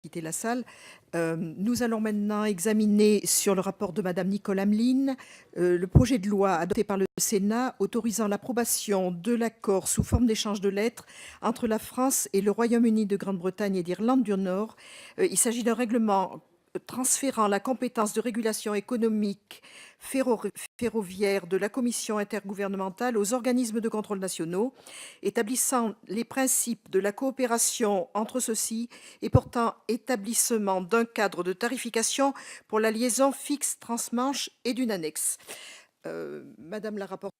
quitter la salle. Nous allons maintenant examiner sur le rapport de Madame Nicole Ameline le projet de loi adopté par le Sénat autorisant l'approbation de l'accord sous forme d'échange de lettres entre la France et le Royaume-Uni de Grande-Bretagne et d'Irlande du Nord. Il s'agit d'un règlement transférant la compétence de régulation économique ferroviaire de la Commission intergouvernementale aux organismes de contrôle nationaux, établissant les principes de la coopération entre ceux-ci et portant établissement d'un cadre de tarification pour la liaison fixe transmanche et d'une annexe. Madame la rapporteure.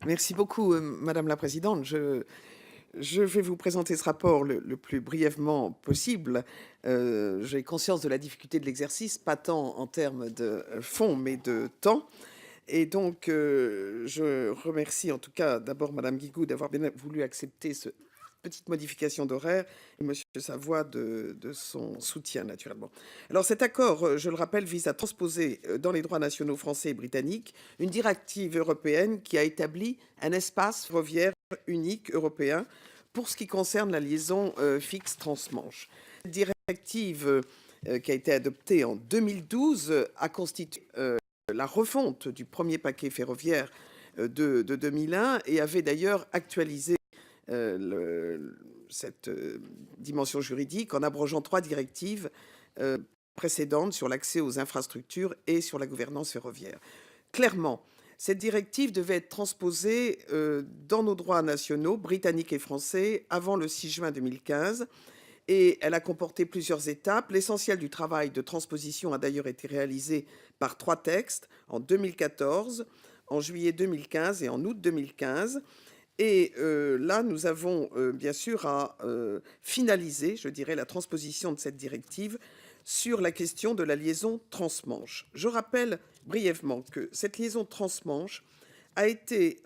Merci beaucoup, Madame la Présidente. Je vais vous présenter ce rapport le plus brièvement possible. J'ai conscience de la difficulté de l'exercice, pas tant en termes de fond, mais de temps. Et donc, je remercie en tout cas d'abord Madame Guigou d'avoir bien voulu accepter cette petite modification d'horaire et Monsieur Savoie de son soutien naturellement. Alors cet accord, je le rappelle, vise à transposer dans les droits nationaux français et britanniques une directive européenne qui a établi un espace ferroviaire unique européen pour ce qui concerne la liaison fixe transmanche. Cette directive qui a été adoptée en 2012 a constitué la refonte du premier paquet ferroviaire de 2001 et avait d'ailleurs actualisé cette dimension juridique en abrogeant 3 directives précédentes sur l'accès aux infrastructures et sur la gouvernance ferroviaire. Clairement, cette directive devait être transposée dans nos droits nationaux, britanniques et français, avant le 6 juin 2015. Et elle a comporté plusieurs étapes. L'essentiel du travail de transposition a d'ailleurs été réalisé par 3 textes en 2014, en juillet 2015 et en août 2015. Et là, nous avons bien sûr à finaliser, je dirais, la transposition de cette directive sur la question de la liaison transmanche. Je rappelle brièvement que cette liaison transmanche a été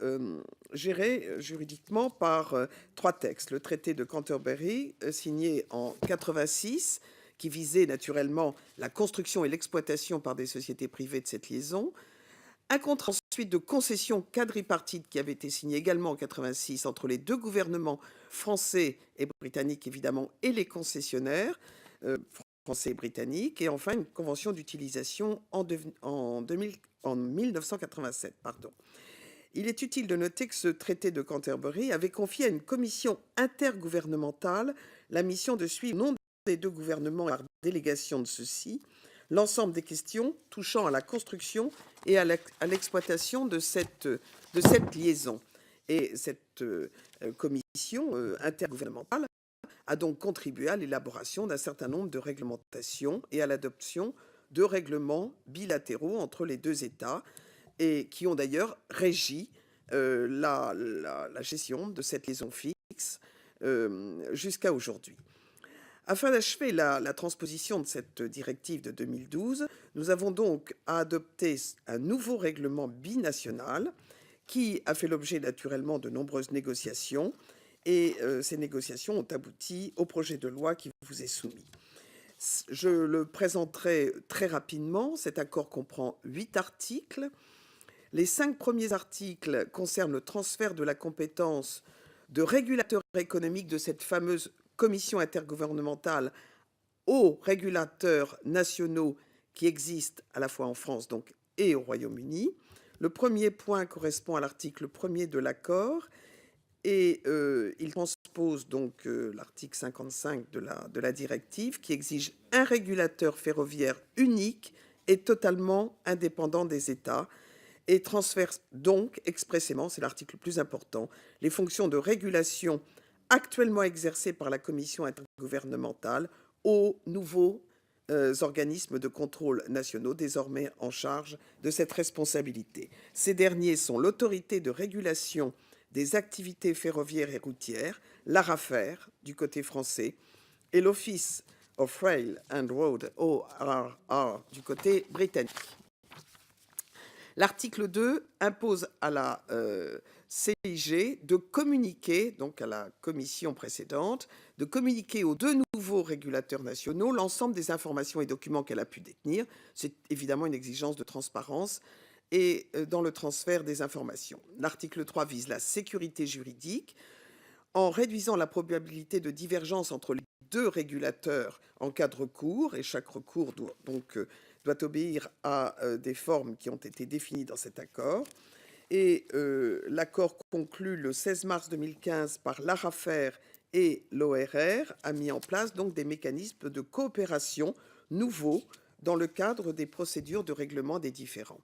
gérée juridiquement par 3 textes. Le traité de Canterbury, signé en 86, qui visait naturellement la construction et l'exploitation par des sociétés privées de cette liaison. Un contrat ensuite de concession quadripartite qui avait été signé également en 86 entre les 2 gouvernements français et britanniques évidemment et les concessionnaires français et britanniques. Et enfin une convention d'utilisation en 1987. Pardon. Il est utile de noter que ce traité de Canterbury avait confié à une commission intergouvernementale la mission de suivre, au nom des 2 gouvernements et par délégation de ceux-ci, l'ensemble des questions touchant à la construction et à l'exploitation de cette liaison. Et cette commission intergouvernementale a donc contribué à l'élaboration d'un certain nombre de réglementations et à l'adoption de règlements bilatéraux entre les 2 États, et qui ont d'ailleurs régi la gestion de cette liaison fixe jusqu'à aujourd'hui. Afin d'achever la transposition de cette directive de 2012, nous avons donc à adopter un nouveau règlement binational qui a fait l'objet naturellement de nombreuses négociations, et ces négociations ont abouti au projet de loi qui vous est soumis. Je le présenterai très rapidement. Cet accord comprend 8 articles. Les 5 premiers articles concernent le transfert de la compétence de régulateur économique de cette fameuse commission intergouvernementale aux régulateurs nationaux qui existent à la fois en France donc, et au Royaume-Uni. Le premier point correspond à l'article 1er de l'accord et il transpose donc l'article 55 de la directive qui exige un régulateur ferroviaire unique et totalement indépendant des États et transfère donc expressément, c'est l'article le plus important, les fonctions de régulation actuellement exercées par la Commission intergouvernementale aux nouveaux organismes de contrôle nationaux désormais en charge de cette responsabilité. Ces derniers sont l'autorité de régulation des activités ferroviaires et routières, l'ARAFER du côté français, et l'Office of Rail and Road, ORR, du côté britannique. L'article 2 impose à la CIG de communiquer, donc à la commission précédente, de communiquer aux 2 nouveaux régulateurs nationaux l'ensemble des informations et documents qu'elle a pu détenir. C'est évidemment une exigence de transparence et dans le transfert des informations. L'article 3 vise la sécurité juridique en réduisant la probabilité de divergence entre les deux régulateurs en cas de recours, et chaque recours doit obéir à des formes qui ont été définies dans cet accord. Et l'accord conclu le 16 mars 2015 par l'ARAFER et l'ORR a mis en place donc des mécanismes de coopération nouveaux dans le cadre des procédures de règlement des différends.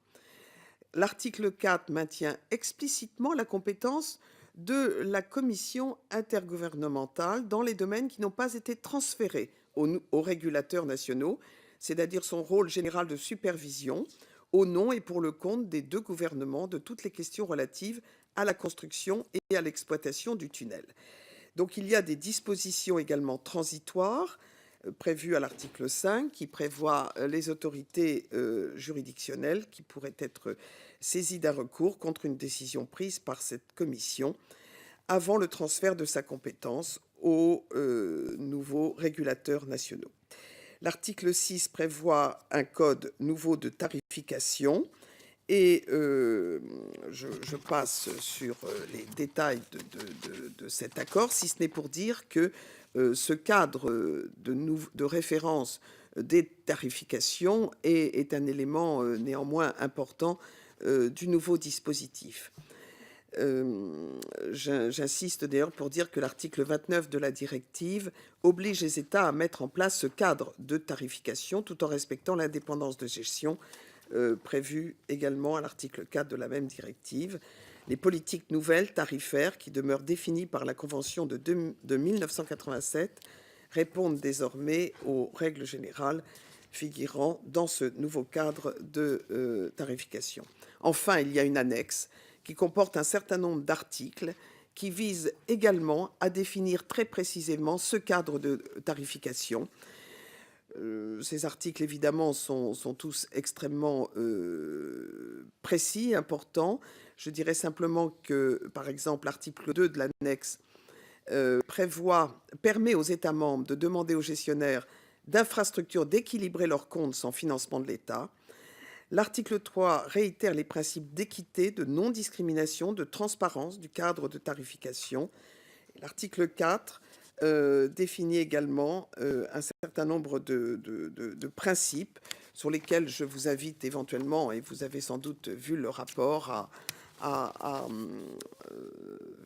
L'article 4 maintient explicitement la compétence de la commission intergouvernementale dans les domaines qui n'ont pas été transférés aux régulateurs nationaux, c'est-à-dire son rôle général de supervision, au nom et pour le compte des deux gouvernements de toutes les questions relatives à la construction et à l'exploitation du tunnel. Donc il y a des dispositions également transitoires prévues à l'article 5 qui prévoit les autorités juridictionnelles qui pourraient être saisies d'un recours contre une décision prise par cette commission avant le transfert de sa compétence aux nouveaux régulateurs nationaux. L'article 6 prévoit un code nouveau de tarification et je passe sur les détails de cet accord, si ce n'est pour dire que ce cadre de référence des tarifications est un élément néanmoins important du nouveau dispositif. J'insiste d'ailleurs pour dire que l'article 29 de la directive oblige les États à mettre en place ce cadre de tarification tout en respectant l'indépendance de gestion prévue également à l'article 4 de la même directive. Les politiques nouvelles tarifaires qui demeurent définies par la Convention de 1987 répondent désormais aux règles générales figurant dans ce nouveau cadre de tarification. Enfin, il y a une annexe qui comporte un certain nombre d'articles qui visent également à définir très précisément ce cadre de tarification. Ces articles, évidemment, sont tous extrêmement précis, importants. Je dirais simplement que, par exemple, l'article 2 de l'annexe permet aux États membres de demander aux gestionnaires d'infrastructures d'équilibrer leurs comptes sans financement de l'État. L'article 3 réitère les principes d'équité, de non-discrimination, de transparence du cadre de tarification. L'article 4 définit également un certain nombre de principes sur lesquels je vous invite éventuellement, et vous avez sans doute vu le rapport,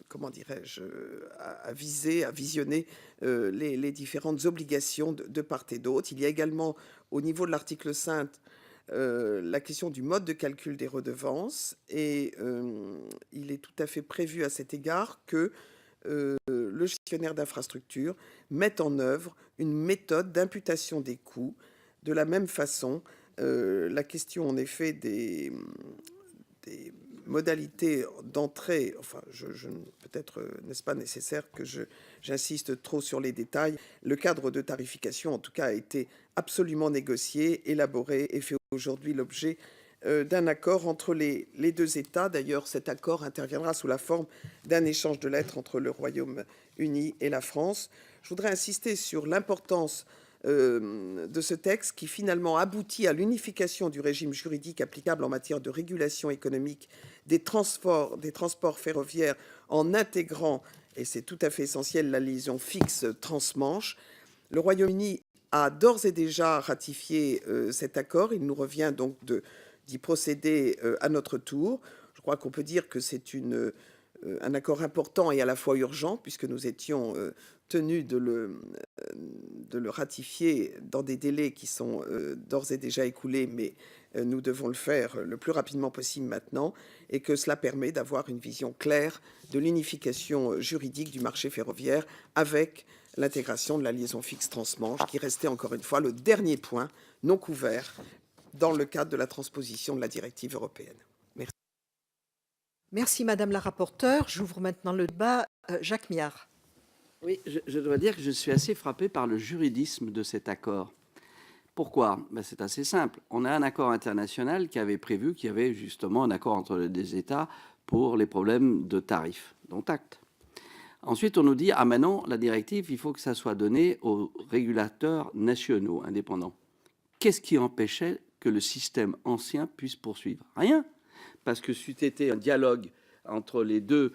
comment dirais-je, à visionner les différentes obligations de part et d'autre. Il y a également, au niveau de l'article 5, la question du mode de calcul des redevances et il est tout à fait prévu à cet égard que le gestionnaire d'infrastructure mette en œuvre une méthode d'imputation des coûts. De la même façon, la question en effet des modalités d'entrée, enfin, peut-être n'est-ce pas nécessaire que j'insiste trop sur les détails. Le cadre de tarification, en tout cas, a été absolument négocié, élaboré et fait aujourd'hui l'objet d'un accord entre les deux États. D'ailleurs, cet accord interviendra sous la forme d'un échange de lettres entre le Royaume-Uni et la France. Je voudrais insister sur l'importance de ce texte qui finalement aboutit à l'unification du régime juridique applicable en matière de régulation économique des transports ferroviaires en intégrant, et c'est tout à fait essentiel, la liaison fixe transmanche. Le Royaume-Uni a d'ores et déjà ratifié cet accord. Il nous revient donc d'y procéder à notre tour. Je crois qu'on peut dire que c'est un accord important et à la fois urgent, puisque nous étions tenus de le ratifier dans des délais qui sont d'ores et déjà écoulés, mais nous devons le faire le plus rapidement possible maintenant, et que cela permet d'avoir une vision claire de l'unification juridique du marché ferroviaire avec l'intégration de la liaison fixe transmanche, qui restait encore une fois le dernier point non couvert dans le cadre de la transposition de la directive européenne. Merci. Merci Madame la rapporteure. J'ouvre maintenant le débat. Jacques Miard. Oui, je dois dire que je suis assez frappé par le juridisme de cet accord. Pourquoi? C'est assez simple. On a un accord international qui avait prévu qu'il y avait justement un accord entre les deux États pour les problèmes de tarifs, dont acte. Ensuite, on nous dit, ah maintenant, la directive, il faut que ça soit donné aux régulateurs nationaux indépendants. Qu'est-ce qui empêchait que le système ancien puisse poursuivre? Rien. Parce que c'eût été un dialogue entre les deux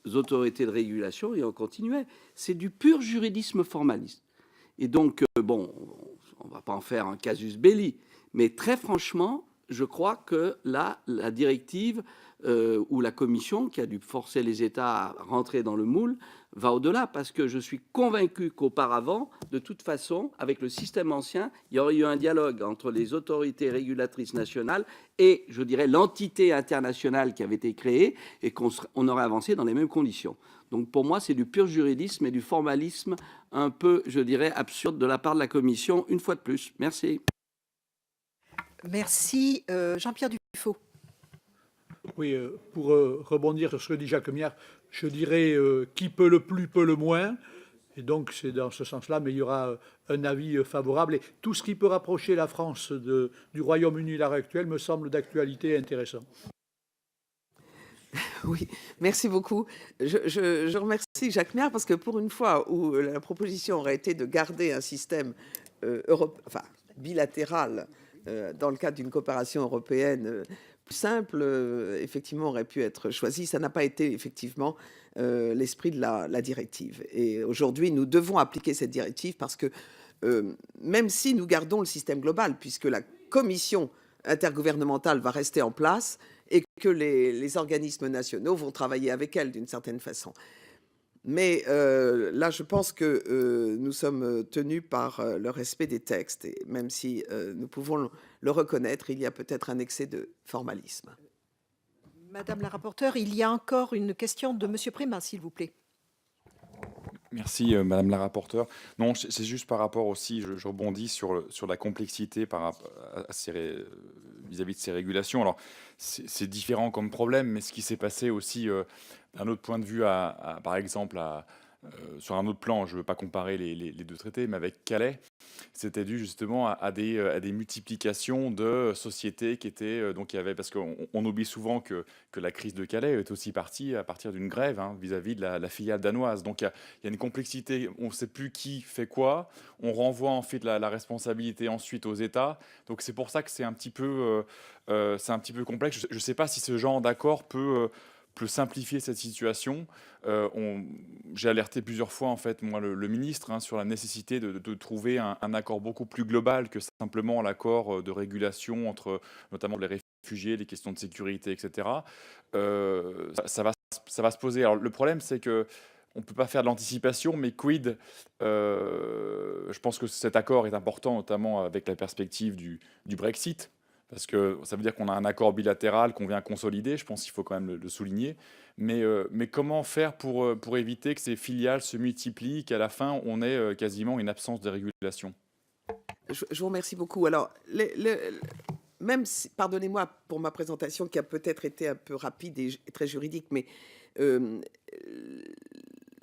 autorités de régulation et on continuait. C'est du pur juridisme formaliste. Et donc, bon, on ne va pas en faire un casus belli, mais très franchement, je crois que là, la directive ou la Commission, qui a dû forcer les États à rentrer dans le moule, va au-delà, parce que je suis convaincu qu'auparavant, de toute façon, avec le système ancien, il y aurait eu un dialogue entre les autorités régulatrices nationales et, je dirais, l'entité internationale qui avait été créée, et qu'on aurait avancé dans les mêmes conditions. Donc pour moi, c'est du pur juridisme et du formalisme un peu, je dirais, absurde de la part de la Commission, une fois de plus. Merci. Merci. Jean-Pierre Dufaux. Oui, pour rebondir sur ce que dit Jacques Miard, je dirais qui peut le plus, peut le moins. Et donc, c'est dans ce sens-là, mais il y aura un avis favorable. Et tout ce qui peut rapprocher la France du Royaume-Uni à l'heure actuelle me semble d'actualité et intéressant. Oui, merci beaucoup. Je remercie Jacques Miard parce que pour une fois où la proposition aurait été de garder un système bilatéral dans le cadre d'une coopération européenne plus simple, effectivement, aurait pu être choisi. Ça n'a pas été effectivement l'esprit de la directive. Et aujourd'hui, nous devons appliquer cette directive parce que même si nous gardons le système global, puisque la commission intergouvernementale va rester en place et que les organismes nationaux vont travailler avec elle d'une certaine façon. Mais là, je pense que nous sommes tenus par le respect des textes. Et même si nous pouvons le reconnaître, il y a peut-être un excès de formalisme. Madame la rapporteure, il y a encore une question de Monsieur Prémin, s'il vous plaît. Merci, Madame la rapporteure. Non, c'est juste par rapport aussi, je rebondis sur la complexité vis-à-vis de ces régulations. Alors, c'est différent comme problème, mais ce qui s'est passé aussi, d'un autre point de vue, par exemple, sur un autre plan, je ne veux pas comparer les deux traités, mais avec Calais, c'était dû justement à des multiplications de sociétés qui étaient, donc il y avait, parce qu'on oublie souvent que la crise de Calais est aussi partie à partir d'une grève vis-à-vis de la filiale danoise. Donc il y a une complexité, on ne sait plus qui fait quoi, on renvoie en fait la responsabilité ensuite aux États. Donc c'est pour ça que c'est un petit peu complexe. Je ne sais pas si ce genre d'accord peut simplifier cette situation. J'ai alerté plusieurs fois, en fait, moi, le ministre, sur la nécessité de trouver un accord beaucoup plus global que simplement l'accord de régulation entre notamment les réfugiés, les questions de sécurité, etc. Ça va se poser. Alors, le problème, c'est que on ne peut pas faire de l'anticipation, mais quid je pense que cet accord est important, notamment avec la perspective du Brexit. Parce que ça veut dire qu'on a un accord bilatéral qu'on vient consolider, je pense qu'il faut quand même le souligner. Mais comment faire pour éviter que ces filiales se multiplient, qu'à la fin, on ait quasiment une absence de régulation? Je vous remercie beaucoup. Alors, même si, pardonnez-moi pour ma présentation qui a peut-être été un peu rapide et très juridique, mais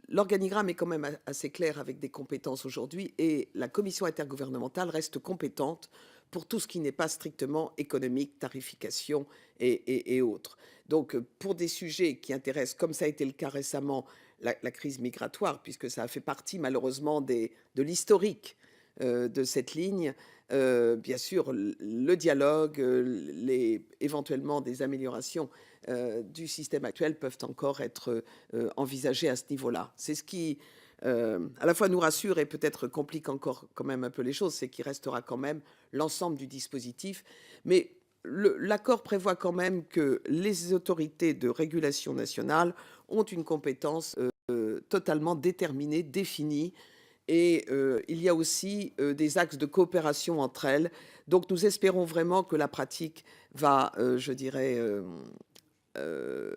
l'organigramme est quand même assez clair avec des compétences aujourd'hui et la commission intergouvernementale reste compétente pour tout ce qui n'est pas strictement économique, tarification et autres. Donc, pour des sujets qui intéressent, comme ça a été le cas récemment, la crise migratoire, puisque ça a fait partie malheureusement de l'historique de cette ligne, bien sûr, le dialogue, éventuellement des améliorations du système actuel peuvent encore être envisagées à ce niveau-là. C'est ce qui, à la fois nous rassure et peut-être complique encore quand même un peu les choses, c'est qu'il restera quand même l'ensemble du dispositif. Mais l'accord prévoit quand même que les autorités de régulation nationale ont une compétence totalement déterminée, définie, et il y a aussi des axes de coopération entre elles. Donc nous espérons vraiment que la pratique va, je dirais,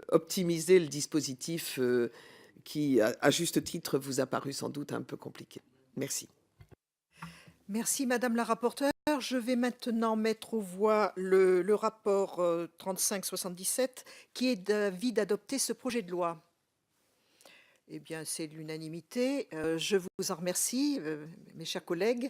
optimiser le dispositif qui, à juste titre, vous a paru sans doute un peu compliqué. Merci. Merci, Madame la rapporteure. Je vais maintenant mettre aux voix le rapport 3577, qui est d'avis d'adopter ce projet de loi. Eh bien, c'est l'unanimité. Je vous en remercie, mes chers collègues.